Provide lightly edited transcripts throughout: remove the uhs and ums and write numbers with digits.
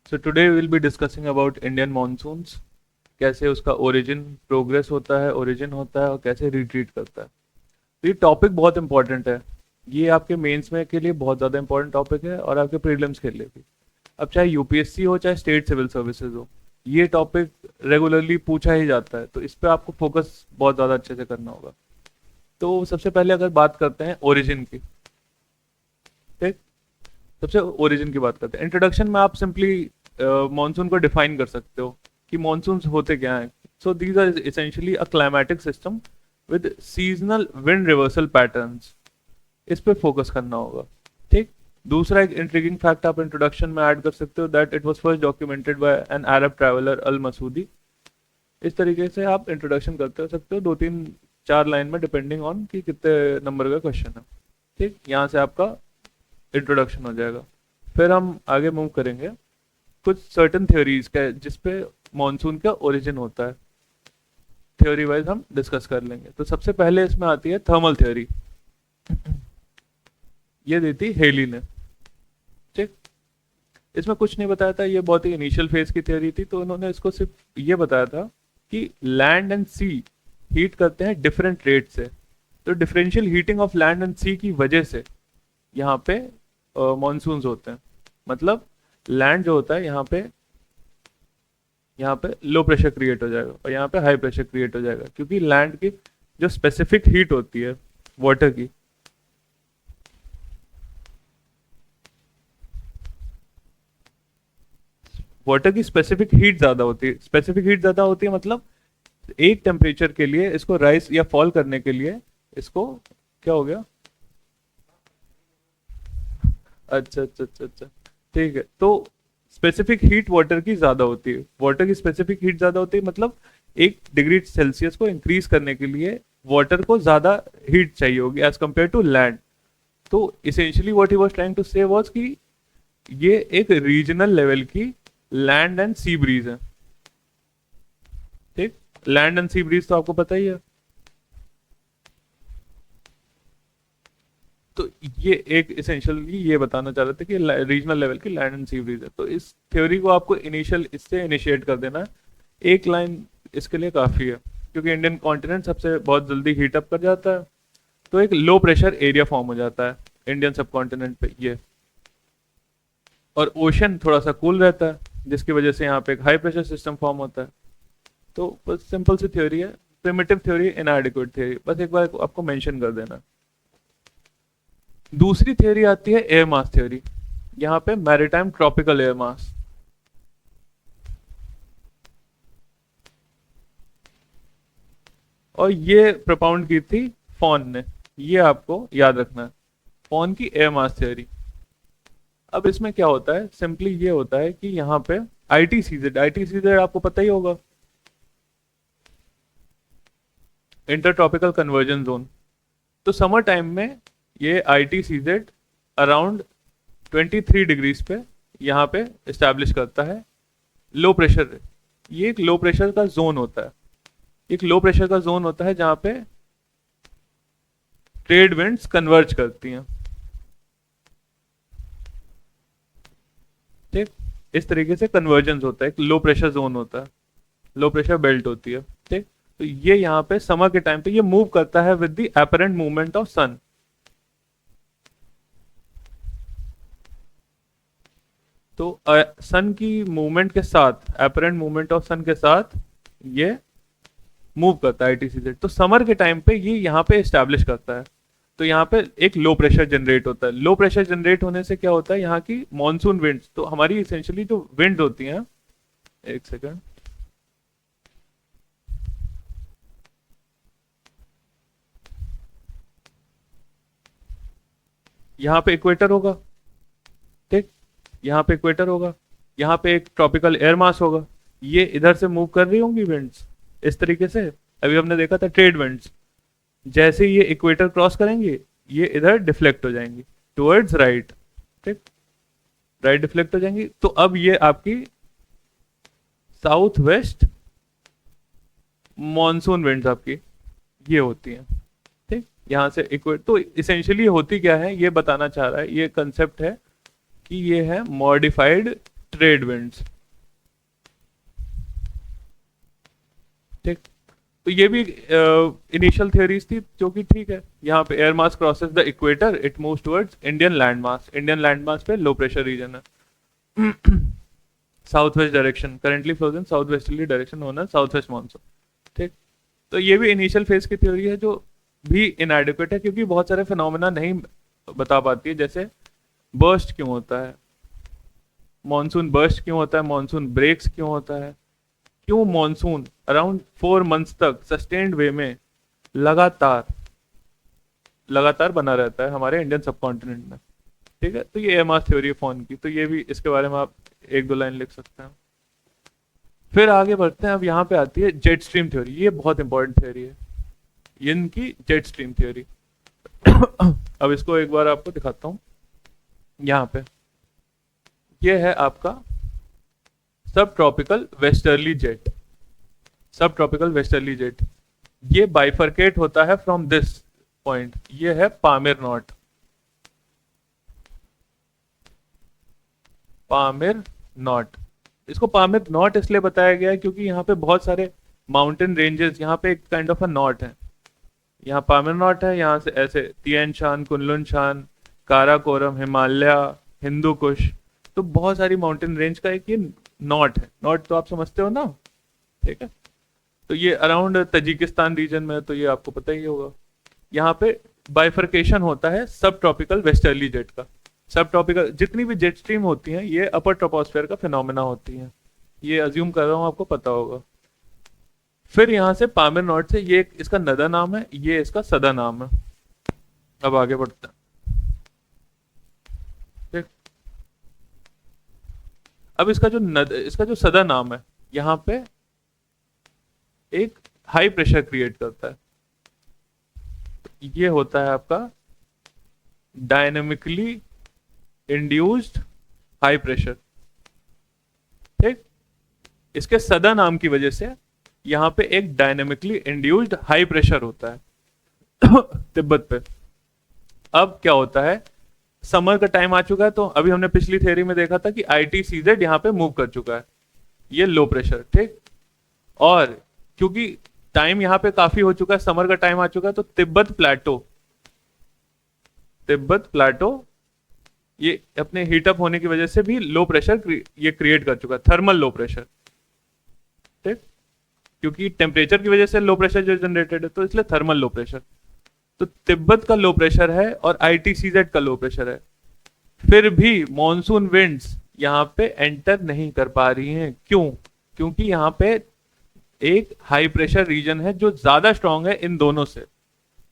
So today we will be discussing about Indian monsoons, कैसे उसका origin progress होता है, ओरिजिन होता है और कैसे रिट्रीट करता है। तो ये टॉपिक बहुत इंपॉर्टेंट है। ये आपके मेंस में के लिए बहुत ज़्यादा इंपॉर्टेंट टॉपिक है और आपके प्रीलिम्स के लिए भी। अब चाहे यूपीएससी हो चाहे स्टेट सिविल सर्विसेज हो, ये टॉपिक रेगुलरली पूछा ही जाता है, तो इस पे आपको फोकस बहुत ज़्यादा अच्छे से करना होगा। तो सबसे पहले अगर बात करते हैं ओरिजिन की, ठीक, सबसे ओरिजिन की बात करते हैं। इंट्रोडक्शन में आप सिंपली मॉनसून को डिफाइन कर सकते हो कि मॉनसून्स होते क्या हैं। So these are essentially a climatic system with seasonal wind reversal patterns. इस पे फोकस करना होगा, ठीक। दूसरा एक इंट्रिगिंग फैक्ट आप इंट्रोडक्शन में ऐड कर सकते हो, that it was first documented by an Arab traveller Al Masudi. इस तरीके से आप इंट्रोडक्शन करते हो सकते हो, 2 3 4 लाइन में, डिपेंडिंग ऑन कि कितने नंबर का क्वेश्चन है, ठीक। यहाँ से आपका इंट्रोडक्शन हो जाएगा। फिर हम आगे मूव करेंगे कुछ सर्टन थ्योरीज का जिसपे मॉनसून का ओरिजिन होता है। थ्योरी वाइज हम डिस्कस कर लेंगे। तो सबसे पहले इसमें आती है थर्मल थ्योरी। ये दी थी हेली ने, ठीक। इसमें कुछ नहीं बताया था, ये बहुत ही इनिशियल फेज की थ्योरी थी। तो उन्होंने इसको सिर्फ ये बताया था कि लैंड एंड सी हीट करते हैं डिफरेंट रेट से। तो differential heating of land and sea की वजह से यहाँ पे मॉनसून्स होते हैं। मतलब लैंड जो होता है यहाँ पे लो प्रेशर क्रिएट हो जाएगा और यहाँ पे हाई प्रेशर क्रिएट हो जाएगा, क्योंकि लैंड की जो स्पेसिफिक हीट होती है वाटर की, स्पेसिफिक हीट ज्यादा होती है। स्पेसिफिक हीट ज्यादा होती है मतलब एक टेम्परेचर के लिए इसको राइज या फॉल करने के लिए इसको, क्या हो गया, अच्छा अच्छा अच्छा अच्छा, ठीक है। तो स्पेसिफिक हीट वाटर की ज्यादा होती है, वाटर की स्पेसिफिक हीट ज्यादा होती है, मतलब 1 डिग्री सेल्सियस को इंक्रीज करने के लिए वाटर को ज्यादा हीट चाहिए होगी एज कंपेयर टू लैंड। तो essentially what he was trying to say was कि ये एक रीजनल लेवल की लैंड एंड सी ब्रीज है, ठीक। लैंड एंड सी ब्रीज तो आपको पता ही है। तो ये एक इसेंशियली ये बताना चाह रहे थे कि रीजनल लेवल की लैंड एंड सी ब्रीज है। तो इस थ्योरी को आपको इनिशियल इससे इनिशिएट कर देना है। एक लाइन इसके लिए काफी है, क्योंकि इंडियन कॉन्टिनेंट सबसे बहुत जल्दी हीट अप कर जाता है। तो एक लो प्रेशर एरिया फॉर्म हो जाता है इंडियन सब कॉन्टिनेंट पे ये, और ओशन थोड़ा सा कूल रहता है, जिसकी वजह से यहाँ पे एक हाई प्रेशर सिस्टम फॉर्म होता है। तो बस सिंपल सी थ्योरी है, प्रिमिटिव थ्योरी, इनएडिक्वेट थ्योरी, बस एक बार आपको मेंशन कर देना। दूसरी थ्योरी आती है एयर मास थ्योरी। यहाँ पे मैरिटाइम ट्रॉपिकल एयर मास। और ये प्रपाउंड की थी फॉन ने, ये आपको याद रखना है, फॉन की एयर मास थ्योरी। अब इसमें क्या होता है, सिंपली ये होता है कि यहाँ पे आईटीसीजेड आपको पता ही होगा, इंटर ट्रॉपिकल कन्वर्जन जोन। तो समर टाइम में ये आईटीसीजेड अराउंड 23 डिग्रीज पे यहाँ पे इस्टेब्लिश करता है लो प्रेशर। ये एक लो प्रेशर का जोन होता है, एक लो प्रेशर का जोन होता है जहां पे ट्रेड विंड्स कन्वर्ज करती हैं, ठीक। इस तरीके से कन्वर्जेंस होता है, एक लो प्रेशर जोन होता है, लो प्रेशर बेल्ट होती है, ठीक। तो ये यहाँ पे समर के टाइम पे ये मूव करता है with the apparent movement of sun. तो सन की मूवमेंट के साथ, एपरेंट मूवमेंट ऑफ सन के साथ ये मूव करता है आईटीसीजेड। तो समर के टाइम पे ये यहाँ पे एस्टैब्लिश करता है। तो यहाँ पे एक लो प्रेशर जनरेट होता है। लो प्रेशर जनरेट होने से क्या होता है, यहाँ की मॉनसून विंड्स, तो हमारी इसेंशियली जो विंड्स होती हैं, एक सेकंड, यहाँ पे इक्वेटर होगा, ठीक। यहाँ पे इक्वेटर होगा, यहाँ पे एक ट्रॉपिकल एयर मास होगा, ये इधर से मूव कर रही होंगी विंड्स इस तरीके से। अभी हमने देखा था ट्रेड विंड्स, जैसे ये इक्वेटर क्रॉस करेंगे ये इधर डिफ्लेक्ट हो जाएंगी टुवर्ड्स राइट, ठीक, राइट डिफ्लेक्ट हो जाएंगी। तो अब ये आपकी साउथ वेस्ट मॉनसून विंड्स आपकी ये होती हैं, ठीक। यहाँ से इक्वेट, तो इसेंशियली होती क्या है ये बताना चाह रहा है, ये कंसेप्ट है कि ये है मॉडिफाइड ट्रेड विंड्स। ठीक, तो ये भी इनिशियल थियोरीज थी जो कि ठीक है। यहाँ पे air mass crosses the equator, it moves towards Indian land mass. Indian land mass पे लो प्रेशर रीजन है। South west direction, currently flows in south westerly direction होना साउथ वेस्ट मानसून। ठीक, तो ये भी इनिशियल फेज की theory है जो भी इनएडिक्वेट है, क्योंकि बहुत सारे फिनोमेना नहीं बता पाती है, जैसे बर्स्ट क्यों होता है, मॉनसून बर्स्ट क्यों होता है, मॉनसून ब्रेक्स क्यों होता है, क्यों मॉनसून अराउंड 4 मंथ्स तक सस्टेन्ड वे में लगातार बना रहता है हमारे इंडियन सबकॉन्टिनेंट में। ठीक है, तो ये एयर मास थ्योरी है फोन की, तो ये भी इसके बारे में आप 1-2 लाइन लिख सकते हैं। फिर आगे बढ़ते हैं। अब यहाँ पे आती है जेट स्ट्रीम थ्योरी। ये बहुत इंपॉर्टेंट थ्योरी है, इनकी जेट स्ट्रीम थ्योरी। अब इसको एक बार आपको दिखाता हूँ। यहाँ पे ये है आपका सब ट्रॉपिकल वेस्टर्ली जेट। सब ट्रॉपिकल वेस्टर्ली जेट ये बाइफरकेट होता है फ्रॉम दिस पॉइंट। ये है पामिर नॉट। पामिर नॉट, इसको पामिर नॉट इसलिए बताया गया है क्योंकि यहाँ पे बहुत सारे माउंटेन रेंजेस, यहाँ पे एक काइंड ऑफ अ नॉट है। यहाँ पामिर नॉट है, यहाँ से ऐसे तिएन शान, कुनलुन शान, काराकोरम, हिमालय, हिंदू कुश, तो बहुत सारी माउंटेन रेंज का एक ये नॉट है। नॉट तो आप समझते हो ना, ठीक है। तो ये अराउंड तजिकिस्तान रीजन में, तो ये आपको पता ही होगा। यहाँ पे बाइफर्केशन होता है सब ट्रॉपिकल वेस्टर्ली जेट का। सब ट्रॉपिकल जितनी भी जेट स्ट्रीम होती हैं ये अपर ट्रोपोस्फेयर का फिनोमेना होती हैं, ये अज्यूम कर रहा हूँ आपको पता होगा। फिर यहाँ से पामिर नॉट से, ये इसका नदा नाम है, ये इसका सदा नाम है। अब आगे बढ़ते हैं। ठीक, अब इसका जो सदा नाम है, यहाँ पे एक हाई प्रेशर क्रिएट करता है। ये होता है आपका डायनेमिकली इंड्यूस्ड हाई प्रेशर। ठीक, इसके सदा नाम की वजह से यहां पे एक डायनेमिकली इंड्यूस्ड हाई प्रेशर होता है तिब्बत पे। अब क्या होता है, समर का टाइम आ चुका है, तो अभी हमने पिछली थ्योरी में देखा था कि ITCZ यहां पे मूव कर चुका है, ये लो प्रेशर। ठीक, और क्योंकि टाइम यहां पे काफी हो चुका है, समर का टाइम आ चुका है, तो तिब्बत प्लेटो ये अपने हीटअप होने की वजह से भी लो प्रेशर ये क्रिएट कर चुका है, थर्मल लो प्रेशर। ठीक, क्योंकि टेम्परेचर की वजह से लो प्रेशर जो जनरेटेड है, तो इसलिए थर्मल लो प्रेशर। तो तिब्बत का लो प्रेशर है और ITCZ का लो प्रेशर है, फिर भी मॉनसून विंड्स यहाँ पे एंटर नहीं कर पा रही हैं। क्यों? क्योंकि यहाँ पे एक हाई प्रेशर रीजन है जो ज्यादा स्ट्रांग है इन दोनों से।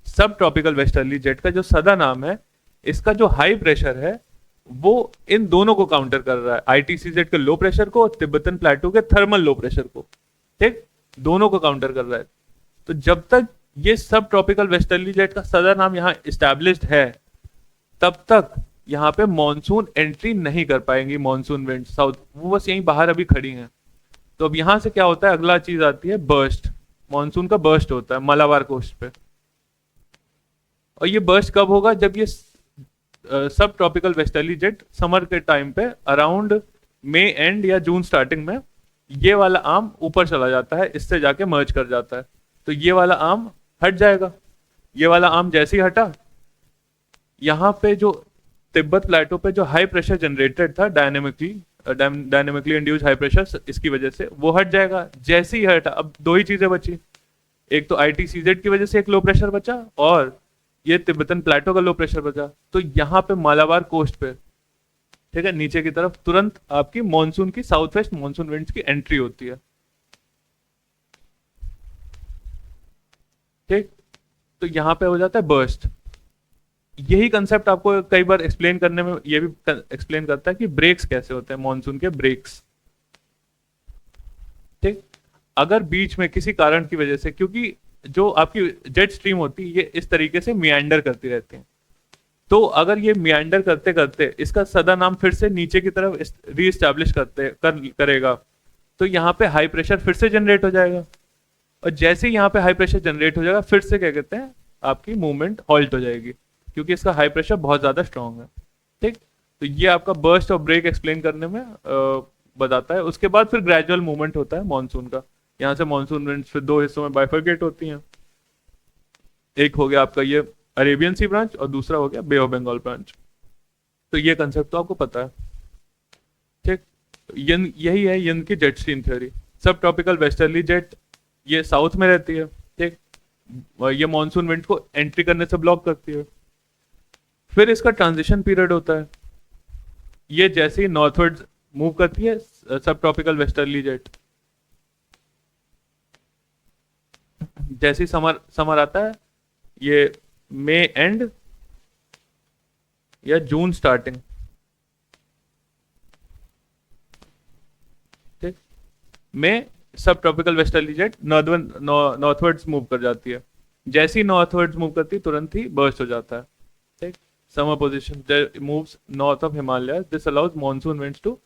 सब ट्रॉपिकल वेस्टर्ली जेट का जो सदा नाम है, इसका जो हाई प्रेशर है वो इन दोनों को काउंटर कर रहा है, ITCZ के लो प्रेशर को और तिब्बतन प्लेटो के थर्मल लो प्रेशर को। ठीक, दोनों को काउंटर कर रहा है। तो जब तक ये सब ट्रॉपिकल वेस्टर्ली जेट का सदा नाम यहाँ इस्टेब्लिश्ड है, तब तक यहाँ पे मॉनसून एंट्री नहीं कर पाएंगी। मॉनसून विंड साउथ, वो बस यहीं बाहर अभी खड़ी हैं। तो अब यहां से क्या होता है, अगला चीज आती है बर्स्ट। मॉनसून का बर्स्ट होता है मालाबार कोस्ट पे, और ये बर्स्ट कब होगा, जब ये सब ट्रॉपिकल वेस्टर्ली जेट समर के टाइम पे अराउंड मई एंड या जून स्टार्टिंग में ये वाला आर्म ऊपर चला जाता है, इससे जाके मर्ज कर जाता है, तो ये वाला आर्म हट जाएगा। ये वाला आर्म जैसे ही हटा, यहाँ पे जो तिब्बत प्लेटो पे जो हाई प्रेशर जनरेटेड था डायनेमिकली इंड्यूस्ड हाई प्रेशर, इसकी वजह से वो हट जाएगा। जैसे ही हटा, अब दो ही चीजें बची, एक तो ITCZ की वजह से एक लो प्रेशर बचा, और ये तिब्बतन प्लेटो का लो प्रेशर बचा। तो यहाँ पे मालाबार कोस्ट पे, ठीक है, नीचे की तरफ तुरंत आपकी मॉनसून की, साउथ वेस्ट मॉनसून विंड्स की एंट्री होती है। ठीक, तो यहाँ पे हो जाता है बर्स्ट। यही कंसेप्ट आपको कई बार एक्सप्लेन करने में ये भी एक्सप्लेन करता है कि ब्रेक्स कैसे होते हैं, मॉनसून के ब्रेक्स। ठीक, अगर बीच में किसी कारण की वजह से, क्योंकि जो आपकी जेट स्ट्रीम होती है ये इस तरीके से मियांडर करती रहती है, तो अगर ये मियांडर करते करते इसका सदा नाम फिर से नीचे की तरफ रीएस्टैब्लिश करेगा, तो यहाँ पे हाई प्रेशर फिर से जनरेट हो जाएगा, और जैसे ही यहाँ पे हाई प्रेशर जनरेट हो जाएगा, फिर से क्या कहते हैं, आपकी मूवमेंट हॉल्ट हो जाएगी, क्योंकि इसका हाई प्रेशर बहुत ज्यादा स्ट्रांग है। ठीक, तो ये आपका बर्स्ट और ब्रेक एक्सप्लेन करने में बताता है। उसके बाद फिर ग्रेजुअल मूवमेंट होता है मानसून का। यहाँ से मानसून विंड्स फिर दो हिस्सों में बाइफरकेट होती हैं। एक हो गया आपका ये अरेबियन सी ब्रांच और दूसरा हो गया बे ऑफ बंगाल ब्रांच। तो ये कंसेप्ट तो आपको पता है, ठीक। यन यही है यन की जेट स्ट्रीम थ्योरी। सब ट्रॉपिकल वेस्टर्ली जेट ये साउथ में रहती है, ठीक। ये मानसून विंड को एंट्री करने से ब्लॉक करती है। फिर इसका ट्रांजिशन पीरियड होता है। ये जैसे ही नॉर्थवर्ड मूव करती है सब ट्रॉपिकल वेस्टर्ली जेट, जैसे ही समर समर आता है ये मई एंड या जून स्टार्टिंग, ठीक, में सब tropical westerly jet northwards move कर जाती है। जैसे ही नॉर्थवर्ड्स मूव करती है तुरंत ही बर्स्ट हो जाता है, ठीक। Summer position moves north of Himalaya, this allows monsoon winds to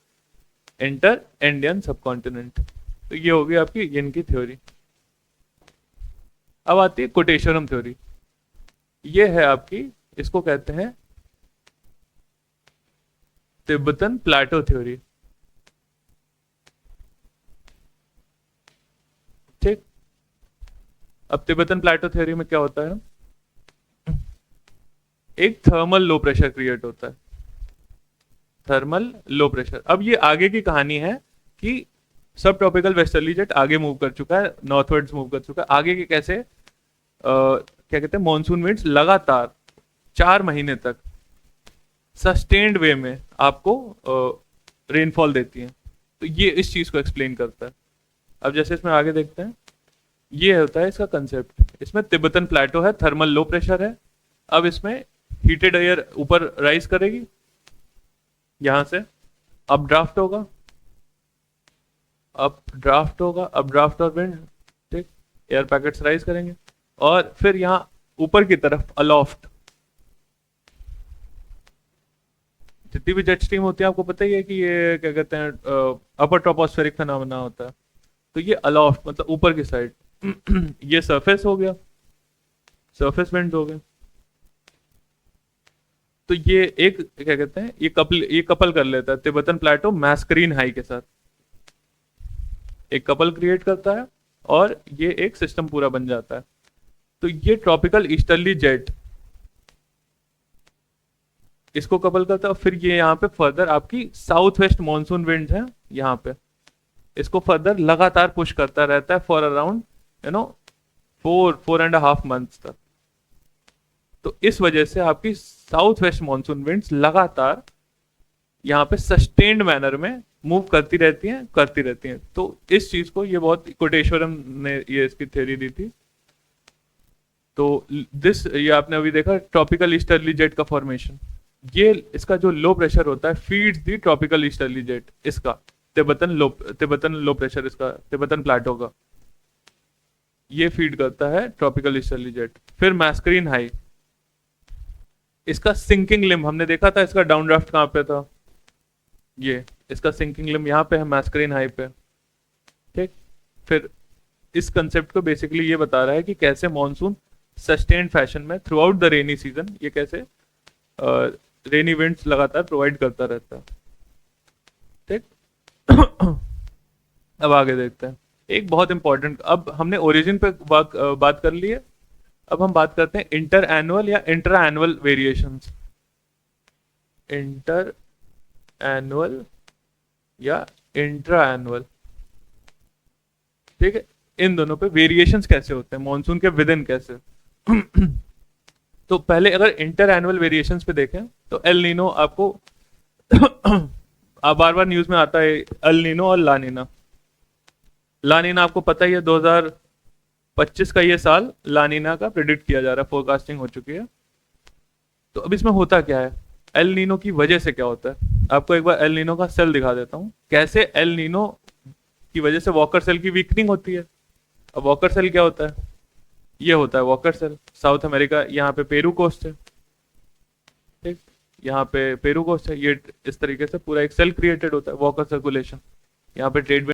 enter Indian subcontinent. तो ये होगी आपकी यन की थ्योरी। अब आती है कोटेश्वरम थ्योरी। ये है आपकी, इसको कहते हैं तिब्बतन प्लेटो थ्योरी, ठीक। अब तिब्बतन प्लेटो थ्योरी में क्या होता है, एक थर्मल लो प्रेशर क्रिएट होता है, थर्मल लो प्रेशर। अब ये आगे की कहानी है कि सब ट्रॉपिकल वेस्टर्ली जेट आगे मूव कर चुका है, नॉर्थवर्ड्स मूव कर चुका है। आगे के कैसे क्या कहते हैं, मॉनसून विंड्स लगातार 4 महीने तक सस्टेन्ड वे में आपको रेनफॉल देती हैं। तो ये इस चीज को एक्सप्लेन करता है। अब जैसे इसमें आगे देखते हैं, ये होता है इसका कंसेप्ट। इसमें तिब्बतन प्लेटो है, थर्मल लो प्रेशर है। अब इसमें हीटेड एयर ऊपर राइज करेगी, यहां से अप ड्राफ्ट होगा, अप ड्राफ्ट होगा, अप ड्राफ्ट और विंड, ठीक। एयर पैकेट्स राइज करेंगे और फिर यहां ऊपर की तरफ अलोफ्ट जितनी भी जेट स्ट्रीम होती है आपको पता ही है कि ये क्या कहते हैं अपर ट्रोपोस्फेरिक फिनोमेना होता है। तो ये अलोफ्ट मतलब ऊपर की साइड ये सरफेस हो गया, सरफेस विंड्स हो गए। तो ये एक क्या कहते हैं, ये कपल कर लेता है तिब्बतन प्लेटो मैस्करीन हाई के साथ, एक कपल क्रिएट करता है और ये एक सिस्टम पूरा बन जाता है। तो ये ट्रॉपिकल ईस्टर्ली जेट इसको कपल करता है। फिर ये यहाँ पे फर्दर आपकी साउथ वेस्ट मानसून विंड्स है, यहाँ पे इसको फर्दर लगातार पुश करता रहता है फॉर अराउंड 4.5 मंथ्स तक। तो इस वजह से आपकी साउथ वेस्ट मानसून विंड्स लगातार यहाँ पे सस्टेन्ड मैनर में मूव करती रहती हैं। तो इस चीज को ये बहुत कोटेश्वरम ने ये इसकी थ्योरी दी थी। तो ये आपने अभी देखा ट्रॉपिकल ईस्टर्ली जेट का फॉर्मेशन, ये इसका जो लो प्रेशर होता है फीड्स दी ट्रॉपिकल ईस्टर्ली जेट, इसका तिब्बतन लो प्रेशर, इसका तिब्बतन प्लेटो का ये फीड करता है ट्रॉपिकल ईस्टर्ली जेट। फिर मैस्करीन हाई, इसका सिंकिंग लिम्ब हमने देखा था, इसका डाउन ड्राफ्ट कहां पे था, ये इसका सिंकिंग लिम्ब यहाँ पे है मैस्करीन हाई पे, ठीक। फिर इस कंसेप्ट को बेसिकली ये बता रहा है कि कैसे मॉनसून सस्टेन्ड फैशन में through out the rainy season ये कैसे रेनी विंड्स लगातार प्रोवाइड करता रहता है, ठीक। अब आगे देखते हैं एक बहुत इंपॉर्टेंट, अब हमने ओरिजिन पे बात कर ली है। अब हम बात करते हैं इंटर एनुअल या intra annual variations, inter annual या इंट्रा एनुअल, ठीक है। इन दोनों पे वेरिएशंस कैसे होते हैं मॉनसून के विद इन कैसे तो पहले अगर इंटर एनुअल वेरिएशंस पे देखें तो एल नीनो आपको बार बार न्यूज में आता है, एल नीनो और लानीना। लानीना आपको पता ही है 2025 का ये साल लानीना का प्रेडिक्ट किया जा रहा है, फोरकास्टिंग हो चुकी है। तो अब इसमें होता क्या है, एल नीनो की वजह से क्या होता है, आपको एक बार एल नीनो का सेल दिखा देता हूं, कैसे एल नीनो की वजह से वॉकर सेल की वीकनिंग होती है। अब वॉकर सेल क्या होता है, ये होता है वॉकर सेल, साउथ अमेरिका, यहाँ पे पेरू कोस्ट है, ठीक, यहाँ पे पेरू कोस्ट है। ये इस तरीके से पूरा एक सेल क्रिएटेड होता है वॉकर सर्कुलेशन, यहाँ पे ट्रेड